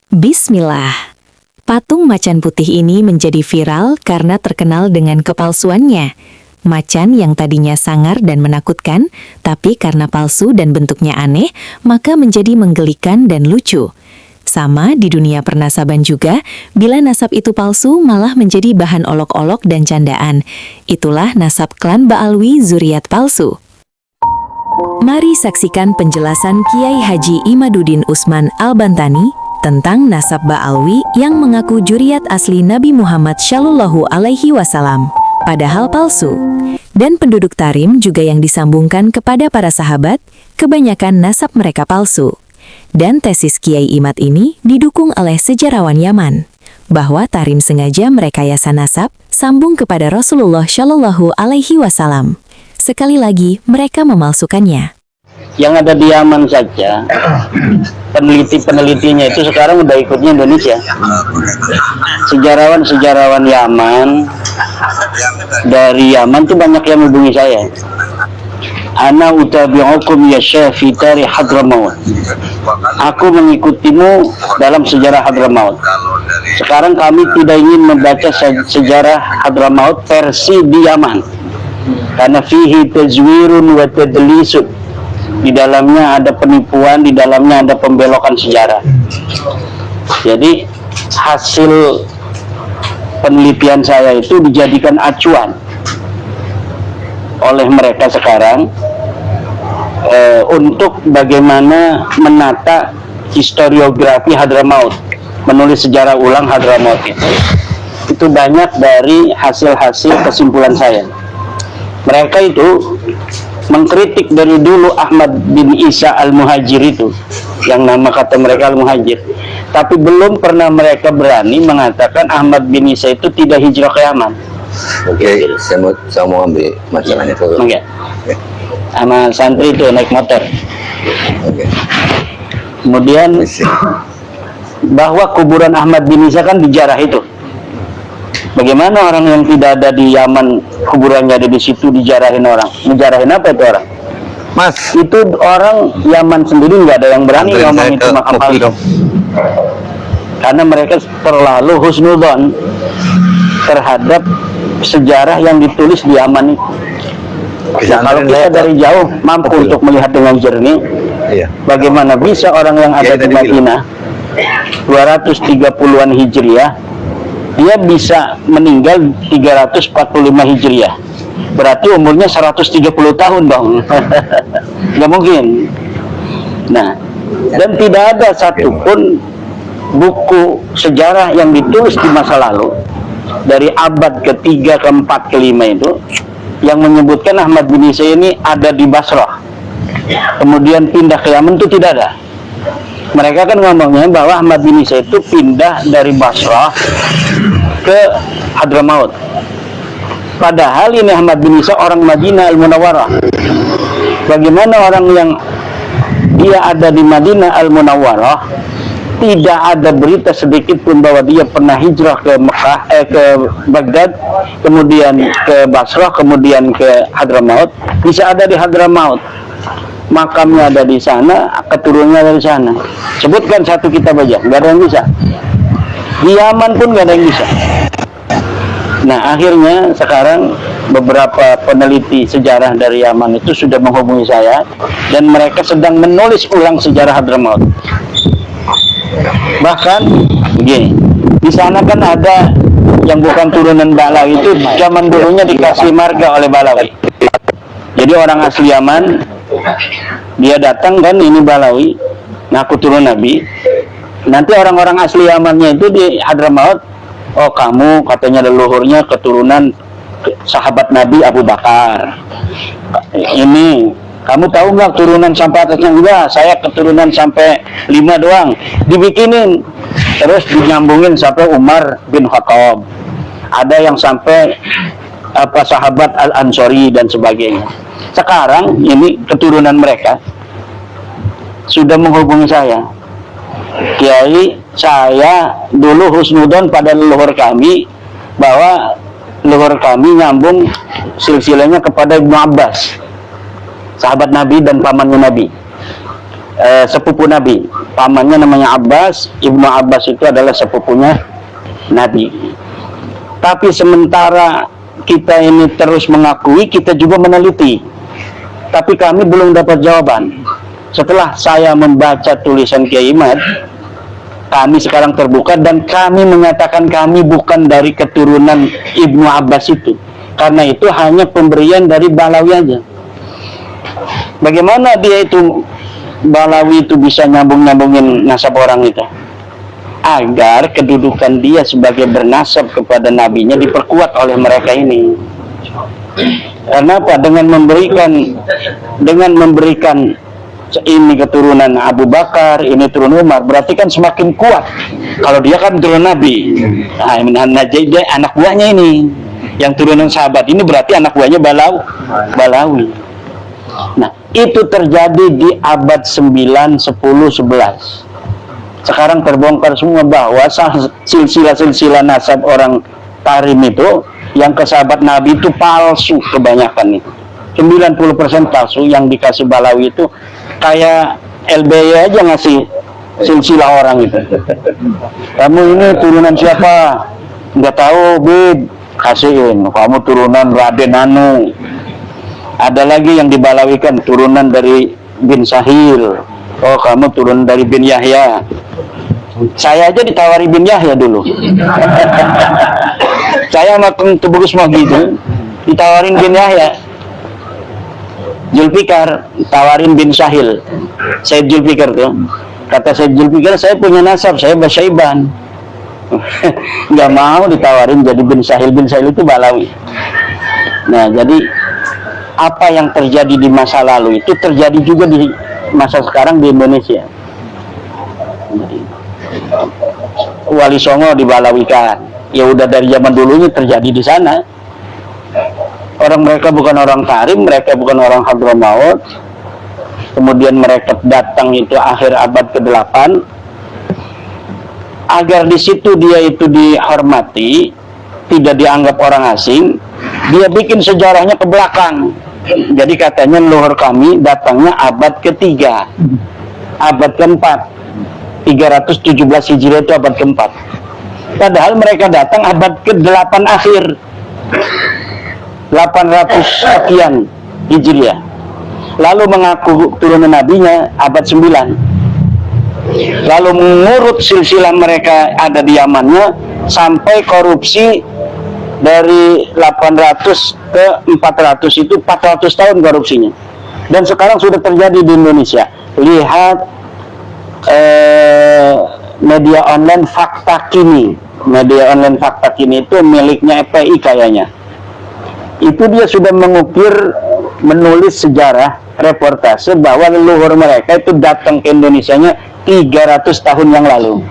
Bismillah. Patung macan putih ini menjadi viral karena terkenal dengan kepalsuannya. Macan yang tadinya sangar dan menakutkan, tapi karena palsu dan bentuknya aneh, maka menjadi menggelikan dan lucu. Sama di dunia pernasaban juga, bila nasab itu palsu malah menjadi bahan olok-olok dan candaan. Itulah nasab klan Ba'alwi zuriat palsu. Mari saksikan penjelasan Kiai Haji Imaduddin Usman Al-Bantani tentang nasab Ba'alwi yang mengaku juriat asli Nabi Muhammad Shallallahu Alaihi Wasallam, padahal palsu. Dan penduduk Tarim juga yang disambungkan kepada para sahabat, kebanyakan nasab mereka palsu. Dan tesis Kiai Imad ini didukung oleh sejarawan Yaman, bahwa Tarim sengaja merekayasa nasab sambung kepada Rasulullah Shallallahu Alaihi Wasallam. Sekali lagi, mereka memalsukannya. Yang ada di Yaman saja, peneliti-penelitinya itu sekarang udah ikutnya Indonesia. Sejarawan-sejarawan Yaman, dari Yaman tuh banyak yang menghubungi saya. Ana utabi'ukum ya syafi tarikh Hadramaut. Aku mengikutimu dalam sejarah Hadramaut. Sekarang kami tidak ingin membaca sejarah Hadramaut versi di Yaman, karena fihi tazwirun wa tadlisun. Di dalamnya ada penipuan, di dalamnya ada pembelokan sejarah. Jadi hasil penelitian saya itu dijadikan acuan oleh mereka sekarang untuk bagaimana menata historiografi Hadramaut, menulis sejarah ulang Hadramaut itu banyak dari hasil-hasil kesimpulan saya. Mereka itu mengkritik dari dulu Ahmad bin Isa Al-Muhajir itu, yang nama kata mereka Al-Muhajir, tapi belum pernah mereka berani mengatakan Ahmad bin Isa itu tidak hijrah ke Yaman. Oke, saya mau ambil masalahnya dulu. Oke. Sama santri itu naik motor. Oke. Kemudian bahwa kuburan Ahmad bin Isa kan dijarah itu. Bagaimana orang yang tidak ada di Yaman, kuburannya ada di situ, dijarahin orang? Menjarahin apa itu orang? Mas, Itu orang Yaman sendiri nggak ada yang berani ngomong itu makam palsu. Karena mereka terlalu husnudzon terhadap sejarah yang ditulis di Yaman itu. Nah, kalau kita dari jauh mampu untuk melihat dengan jernih, bagaimana bisa orang yang ada di Madinah 230-an Hijriah, dia bisa meninggal 345 Hijriah. Berarti umurnya 130 tahun dong. Nggak mungkin. Nah, dan tidak ada satupun buku sejarah yang ditulis di masa lalu dari abad ke-3, ke-4, ke-5 itu yang menyebutkan Ahmad bin Isa ini ada di Basrah, kemudian pindah ke Yaman, itu tidak ada. Mereka kan ngomongnya bahwa Ahmad bin Isa itu pindah dari Basrah ke Hadramaut. Padahal ini Ahmad bin Isa orang Madinah Al-Munawwarah. Bagaimana orang yang dia ada di Madinah Al-Munawwarah tidak ada berita sedikit pun bahwa dia pernah hijrah ke Mekah, ke Baghdad, kemudian ke Basrah, kemudian ke Hadramaut, bisa ada di Hadramaut. Makamnya ada di sana, keturunannya dari sana. Sebutkan satu kitab aja, nggak ada yang bisa. Di Yaman pun nggak ada yang bisa. Nah, akhirnya sekarang beberapa peneliti sejarah dari Yaman itu sudah menghubungi saya, dan mereka sedang menulis ulang sejarah Hadramaut. Bahkan begini, di sana kan ada yang bukan turunan Ba'lawi itu zaman dulunya dikasih marga oleh Ba'lawi. Jadi orang asli Yaman, dia datang kan, ini Ba'lawi, ngaku turun Nabi. Nanti orang-orang asli Yamannya itu di Hadramaut, oh kamu katanya leluhurnya keturunan sahabat Nabi Abu Bakar. Ini kamu tahu nggak turunan sampai atasnya? Enggak, saya keturunan sampai 5 doang. Dibikinin, terus dinyambungin sampai Umar bin Khattab. Ada yang sampai apa sahabat Al-Ansori dan sebagainya. Sekarang ini keturunan mereka sudah menghubungi saya. Kiai, saya dulu husnudon pada leluhur kami bahwa leluhur kami nyambung silsilahnya kepada Ibnu Abbas, sahabat Nabi dan pamannya Nabi, sepupu Nabi. pamannya namanya Abbas. Ibnu Abbas itu adalah sepupunya Nabi. Tapi sementara kita ini terus mengakui, kita juga meneliti, tapi kami belum dapat jawaban. Setelah saya membaca tulisan Kiai Imad, kami sekarang terbuka dan kami menyatakan kami bukan dari keturunan Ibnu Abbas itu, karena itu hanya pemberian dari Balawi aja. Bagaimana dia itu Balawi itu bisa nyambungin nasab orang itu? Agar kedudukan dia sebagai bernasab kepada nabinya diperkuat oleh mereka ini. Kenapa? Dengan memberikan ini keturunan Abu Bakar, ini turun Umar, berarti kan semakin kuat. Kalau dia kan turun Nabi, nah, dia anak buahnya ini, yang turunan sahabat ini berarti anak buahnya Balawi. Nah, itu terjadi di abad 9, 10, 11. Sekarang terbongkar semua bahwa silsilah nasab orang Tarim itu yang ke sahabat Nabi itu palsu kebanyakan itu. 90% palsu. Yang dikasih Balawi itu kayak LBY aja ngasih silsilah orang itu. Kamu ini turunan siapa? Nggak tahu, Bib. Kasihin. Kamu turunan Raden Anu. Ada lagi yang dibalawikan turunan dari bin Sahil. Oh, kamu turun dari bin Yahya. Saya aja ditawari bin Yahya dulu. Saya sama Tubugus mau gitu, ditawarin bin Yahya. Zulfikar tawarin bin Sahil. Said Zulfikar tuh. Kata Said Zulfikar, saya punya nasab, saya Basyaiban. Nggak mau ditawarin jadi bin Sahil. Bin Sahil itu Balawi. Nah, jadi apa yang terjadi di masa lalu itu terjadi juga di masa sekarang di Indonesia. Wali Songo dibalawikan, ya udah dari zaman dulunya terjadi di sana. Orang mereka bukan orang Tarim, mereka bukan orang Hadramaut. Kemudian mereka datang itu akhir abad ke-8, agar di situ dia itu dihormati, tidak dianggap orang asing. Dia bikin sejarahnya ke belakang. Jadi katanya leluhur kami datangnya abad ke-3, abad ke-4, 317 Hijriah itu abad ke-4. Padahal mereka datang abad ke-8 akhir, 800 sekian Hijriah. Lalu mengaku turunan nabinya abad 9. Lalu mengurut silsilah mereka ada di Yamannya sampai korupsi dari 800 ke 400 itu 400 tahun korupsinya. Dan sekarang sudah terjadi di Indonesia. Lihat media online Fakta Kini. Media online Fakta Kini itu miliknya FPI kayaknya. Itu dia sudah mengukir, menulis sejarah reportase bahwa leluhur mereka itu datang ke Indonesianya 300 tahun yang lalu.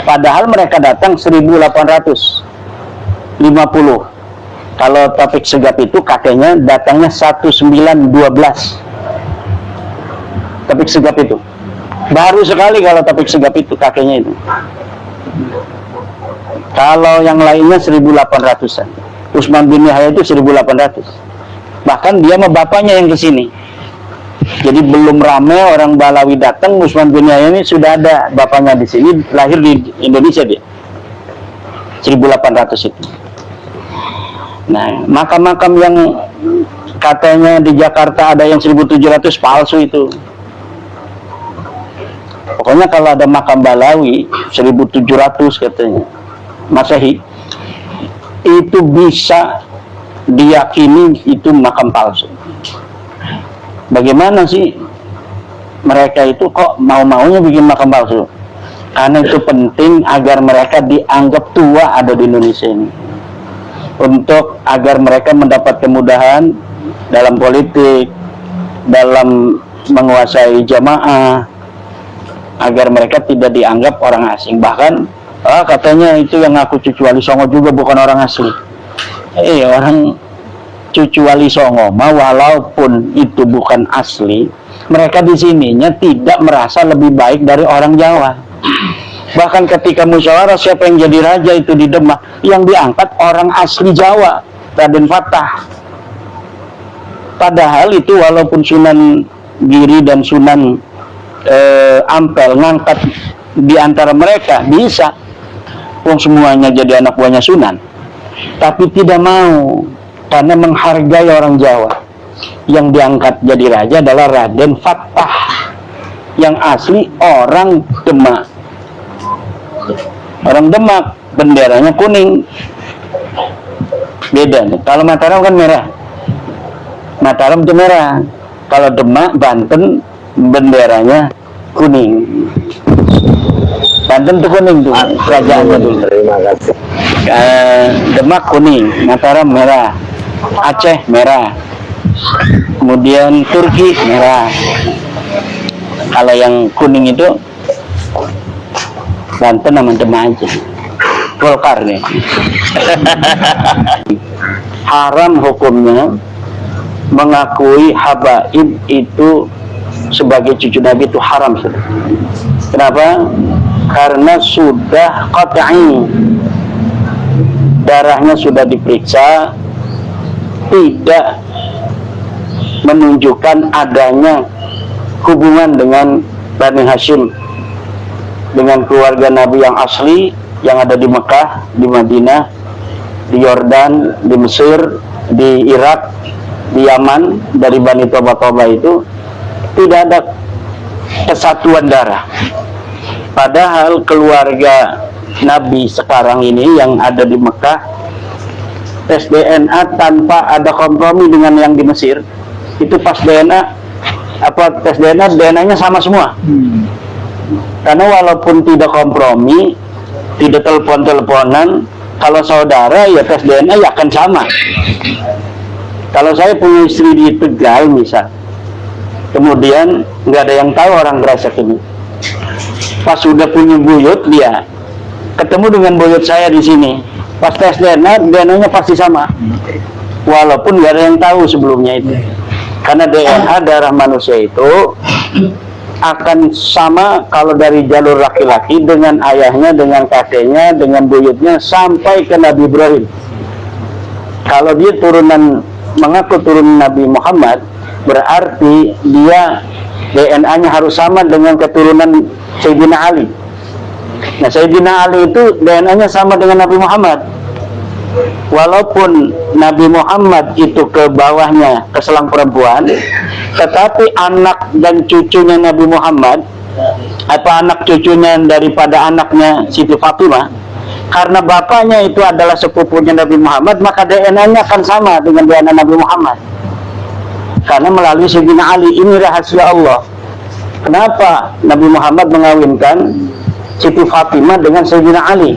Padahal mereka datang 1850. Kalau Taufik Segaf itu kakeknya datangnya 1912. Taufik Segaf itu baru sekali kalau Taufik Segaf itu kakeknya itu. Kalau yang lainnya 1800-an. Utsman bin Yahya itu 1800. Bahkan dia sama bapaknya yang ke sini. Jadi belum ramai orang Balawi datang, Utsman bin Yahya ini sudah ada bapaknya di sini, lahir di Indonesia dia. 1800 itu. Nah, makam-makam yang katanya di Jakarta ada yang 1700 palsu itu. Pokoknya kalau ada makam Balawi 1700 katanya Masehi, itu bisa diyakini itu makam palsu. Bagaimana sih mereka itu kok mau-maunya bikin makam palsu? Karena itu penting agar mereka dianggap tua ada di Indonesia ini, untuk agar mereka mendapat kemudahan dalam politik, dalam menguasai jamaah, agar mereka tidak dianggap orang asing. Bahkan katanya itu yang ngaku cucu Wali Songo juga bukan orang asli. Orang cucu Wali Songo walaupun itu bukan asli, mereka di sininya tidak merasa lebih baik dari orang Jawa. Bahkan ketika musyawarah siapa yang jadi raja itu di Demak, yang diangkat orang asli Jawa, Raden Fatah. Padahal itu walaupun Sunan Giri dan Sunan Ampel ngangkat di antara mereka, bisa. Wong semuanya jadi anak buahnya Sunan. Tapi tidak mau, karena menghargai orang Jawa. Yang diangkat jadi raja adalah Raden Fatah, yang asli orang Demak. Orang Demak, benderanya kuning. Beda nih. Kalau Mataram kan merah. Mataram itu merah. Kalau Demak, Banten, benderanya kuning. Banten tuh kuning tuh, kerajaannya dulu. Terima kasih. Demak kuning, Mataram merah, Aceh merah, kemudian Turki merah. Kalau yang kuning itu Banten sama Demak aja. Golkar nih. Haram hukumnya mengakui habaib itu sebagai cucu Nabi, itu haram. Kenapa? Karena sudah qat'i, darahnya sudah diperiksa, tidak menunjukkan adanya hubungan dengan Bani Hashim, dengan keluarga Nabi yang asli yang ada di Mekah, di Madinah, di Yordan, di Mesir, di Irak, di Yaman. Dari Bani Toba itu tidak ada kesatuan darah. Padahal keluarga Nabi sekarang ini yang ada di Mekah, tes DNA tanpa ada kompromi dengan yang di Mesir. Itu pas tes DNA-nya sama semua. Karena walaupun tidak kompromi, tidak telepon-teleponan, kalau saudara ya tes DNA ya akan sama. Kalau saya punya istri di Tegal misal, kemudian nggak ada yang tahu orang Gresik ini. Pas sudah punya buyut, dia ketemu dengan buyut saya di sini. Pas tes DNA-nya pasti sama. Walaupun nggak ada yang tahu sebelumnya itu. Karena DNA darah manusia itu akan sama kalau dari jalur laki-laki dengan ayahnya, dengan kakeknya, dengan buyutnya sampai ke Nabi Ibrahim. Kalau dia mengaku turunan Nabi Muhammad, berarti dia DNA-nya harus sama dengan keturunan Sayyidina Ali. Nah, Sayyidina Ali itu DNA-nya sama dengan Nabi Muhammad. Walaupun Nabi Muhammad itu ke bawahnya, ke selang perempuan, tetapi anak dan cucunya Nabi Muhammad, anak cucunya daripada anaknya Siti Fatimah, karena bapaknya itu adalah sepupunya Nabi Muhammad, maka DNA-nya akan sama dengan DNA Nabi Muhammad. Karena melalui Sayyidina Ali. Ini rahasia Allah. Kenapa Nabi Muhammad mengawinkan Siti Fatimah dengan Sayyidina Ali?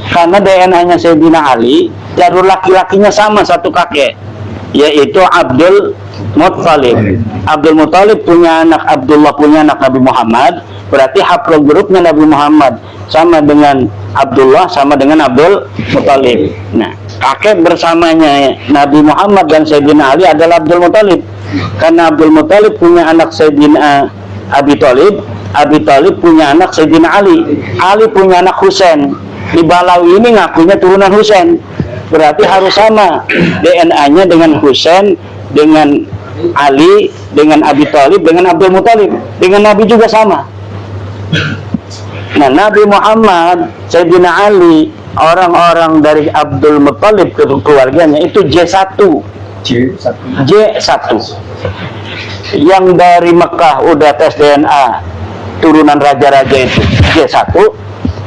Karena DNA-nya Sayyidina Ali, jalur laki-lakinya sama, satu kakek, yaitu Abdul Muttalib. Abdul Muttalib punya anak Abdullah, punya anak Nabi Muhammad, berarti haplogrupnya Nabi Muhammad sama dengan Abdullah, sama dengan Abdul Muttalib. Nah, kakek bersamanya Nabi Muhammad dan Sayyidina Ali adalah Abdul Muttalib. Karena Abdul Muttalib punya anak Sayyidina Abi Thalib, Abi Thalib punya anak Sayyidina Ali, Ali punya anak Husain. Di Balawi ini ngakunya turunan Husain, berarti harus sama DNA-nya dengan Husain, dengan Ali, dengan Abi Thalib, dengan Abdul Muttalib, dengan Nabi juga sama. Nah, Nabi Muhammad, Sayyidina Ali, orang-orang dari Abdul Muttalib ke keluarganya itu J1. Yang dari Mekah udah tes DNA turunan raja-raja itu J1.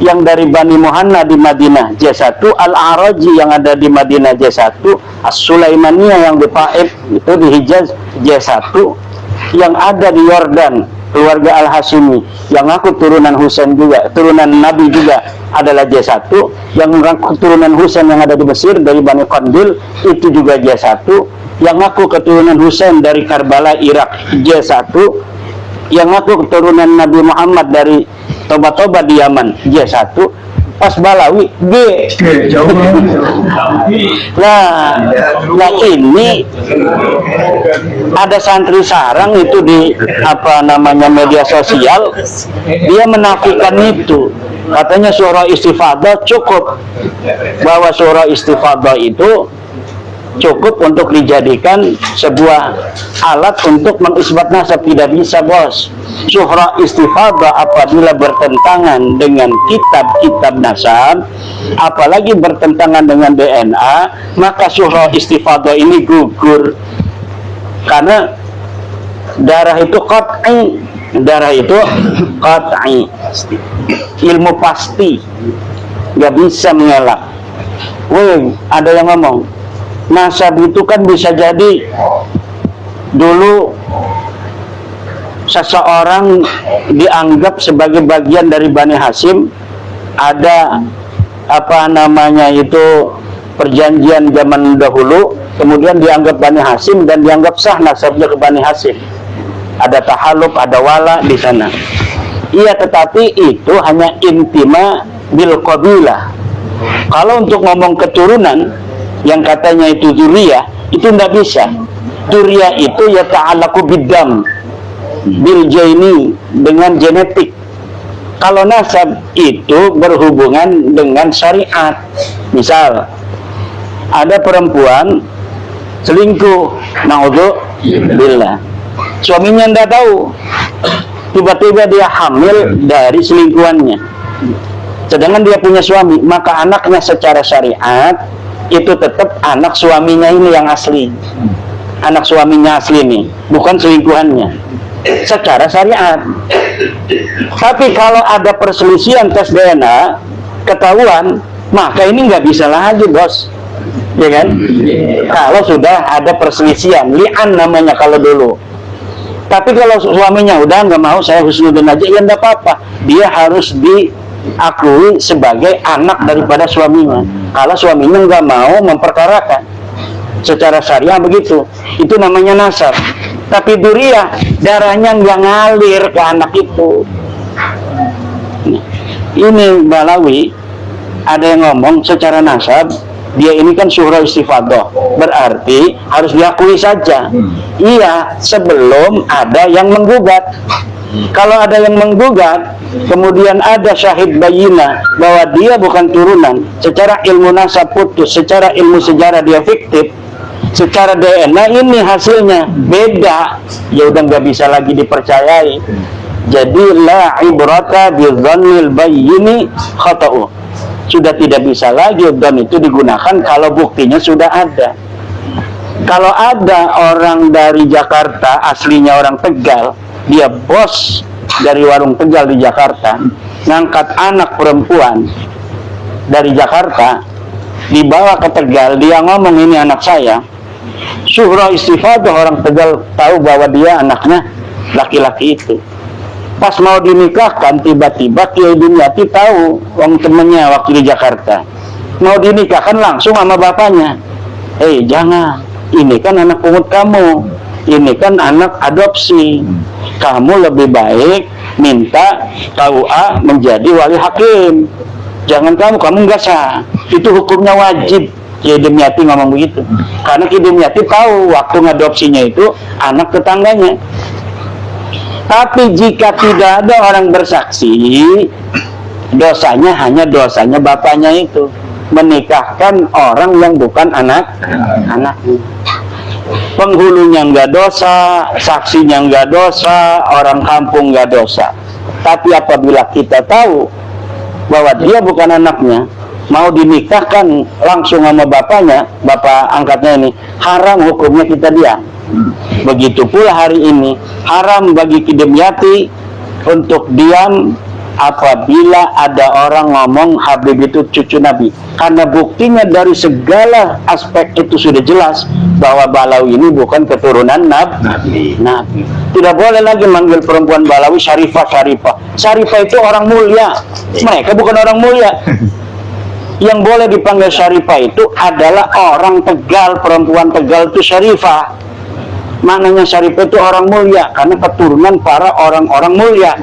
Yang dari Bani Muhanna di Madinah J1, Al-Araji yang ada di Madinah J1, As-Sulaimaniyah yang di Taif itu di Hijaz J1, yang ada di Yordan keluarga Al-Hashimi yang aku turunan Husain juga, turunan Nabi juga adalah J1, yang mengaku turunan Husain yang ada di Mesir dari Bani Qandil itu juga J1, yang aku keturunan Husain dari Karbala Irak J1, yang aku keturunan Nabi Muhammad dari Toba di Yaman J1, pas Balawi G. Nah ini ada santri sarang itu di media sosial, dia menafikan itu, katanya surah istifadah cukup, bahwa surah istifadah itu cukup untuk dijadikan sebuah alat untuk mengisbat nasab. Tidak bisa, bos. Syuhra istifadah apabila bertentangan dengan kitab-kitab nasab, apalagi bertentangan dengan DNA, maka syuhra istifadah ini gugur. Karena darah itu qat'i, darah itu qat'i, ilmu pasti, nggak bisa mengelak. Wih, ada yang ngomong nasab itu kan bisa jadi dulu seseorang dianggap sebagai bagian dari Bani Hasyim, ada apa namanya itu perjanjian zaman dahulu, kemudian dianggap Bani Hasyim dan dianggap sah nasabnya ke Bani Hasyim. Ada tahaluf, ada wala di sana. Iya, tetapi itu hanya intima bil qabilah. Kalau untuk ngomong keturunan yang katanya itu dzurriyah, itu tidak bisa. Dzurriyah itu ya ta'allaqu biddam, bil jaini, dengan genetik. Kalau nasab itu berhubungan dengan syariat. Misal ada perempuan selingkuh, naudzubillah, suaminya tidak tahu, tiba-tiba dia hamil dari selingkuhannya, sedangkan dia punya suami, maka anaknya secara syariat itu tetap anak suaminya ini yang asli, anak suaminya asli ini, bukan selingkuhannya secara syariat. Tapi kalau ada perselisihan tes DNA ketahuan, maka ini nggak bisa lagi, bos, ya kan? Kalau sudah ada perselisihan, li'an namanya kalau dulu. Tapi kalau suaminya udah nggak mau, saya husnudon aja, ya nggak apa-apa, dia harus diakui sebagai anak daripada suaminya. Kalau suaminya nggak mau memperkarakan, secara syariah begitu, itu namanya nasab. Tapi dzurriyah, darahnya nggak ngalir ke anak itu. Ini Balawi ada yang ngomong secara nasab, dia ini kan syuhra istifadah, berarti harus diakui saja. Iya, sebelum ada yang menggugat. Kalau ada yang menggugat, kemudian ada syahid bayina bahwa dia bukan turunan, secara ilmu nasab putus, secara ilmu sejarah dia fiktif, secara DNA ini hasilnya beda, ya udah nggak bisa lagi dipercayai. Jadi la ibrata bi dzannil bayyini khata'u, sudah tidak bisa lagi dan itu digunakan kalau buktinya sudah ada. Kalau ada orang dari Jakarta, aslinya orang Tegal, dia bos dari warung Tegal di Jakarta, ngangkat anak perempuan dari Jakarta, dibawa ke Tegal, dia ngomong ini anak saya, syuhra istifadah, orang Tegal tahu bahwa dia anaknya laki-laki itu. Pas mau dinikahkan, tiba-tiba Kiai Dimyati tahu, orang temennya waktu di Jakarta, mau dinikahkan langsung sama bapaknya. Jangan, ini kan anak pungut kamu, ini kan anak adopsi, kamu lebih baik minta KUA menjadi wali hakim, jangan kamu nggak sah, itu hukumnya wajib. Kiai Dimyati ngomong begitu, karena Kiai Dimyati tahu waktu ngadopsinya itu anak tetangganya. Tapi jika tidak ada orang bersaksi, dosanya hanya dosanya bapaknya itu, menikahkan orang yang bukan anaknya. Penghulunya nggak dosa, saksinya nggak dosa, orang kampung nggak dosa. Tapi apabila kita tahu bahwa dia bukan anaknya, mau dinikahkan langsung sama bapaknya, bapak angkatnya ini, haram hukumnya kita diam. Begitu pula hari ini haram bagi Ki Dimyati untuk diam apabila ada orang ngomong Habib itu cucu Nabi, karena buktinya dari segala aspek itu sudah jelas bahwa Balawi ini bukan keturunan Nabi. Tidak boleh lagi manggil perempuan Balawi Syarifah. Syarifah itu orang mulia, mereka bukan orang mulia. Yang boleh dipanggil Syarifah itu adalah orang Tegal, perempuan Tegal itu Syarifah. Maknanya Syarifah itu orang mulia, karena keturunan para orang-orang mulia.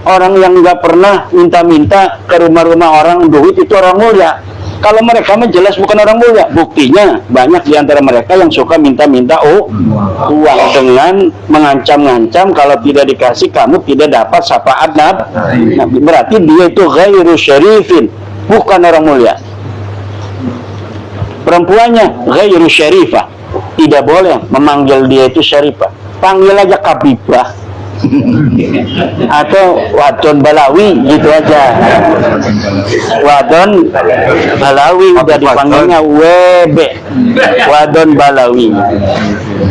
Orang yang nggak pernah minta-minta ke rumah-rumah orang duit itu orang mulia. Kalau mereka mah jelas bukan orang mulia. Buktinya banyak di antara mereka yang suka minta-minta uang dengan mengancam-ngancam, kalau tidak dikasih kamu tidak dapat syafaat Nabi. Berarti dia itu ghairu syarifin, bukan orang mulia. Perempuannya ghairu syarifah, tidak boleh memanggil dia itu syarifah, panggil aja kabibah atau wadon balawi gitu aja. Wadon balawi udah dipanggilnya WB, wadon balawi.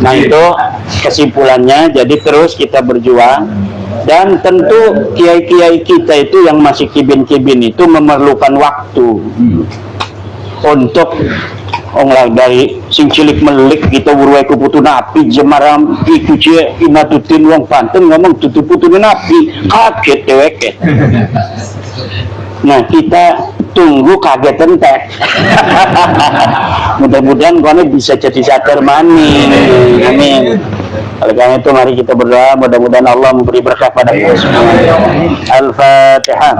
Nah itu kesimpulannya. Jadi terus kita berjuang, dan tentu kiai-kiai kita itu yang masih kibin-kibin itu memerlukan waktu untuk dari sing cilik melik kita buruai kuputu napi jemaram iku cie imatutin wong Banten ngomong tutup putu napi kaget deweket. Nah kita tunggu kaget entek. Mudah-mudahan kono bisa jadi sadar maning. Amin. Oleh karena itu mari kita berdoa, mudah-mudahan Allah memberi berkah pada kita semua. Al-Fatihah.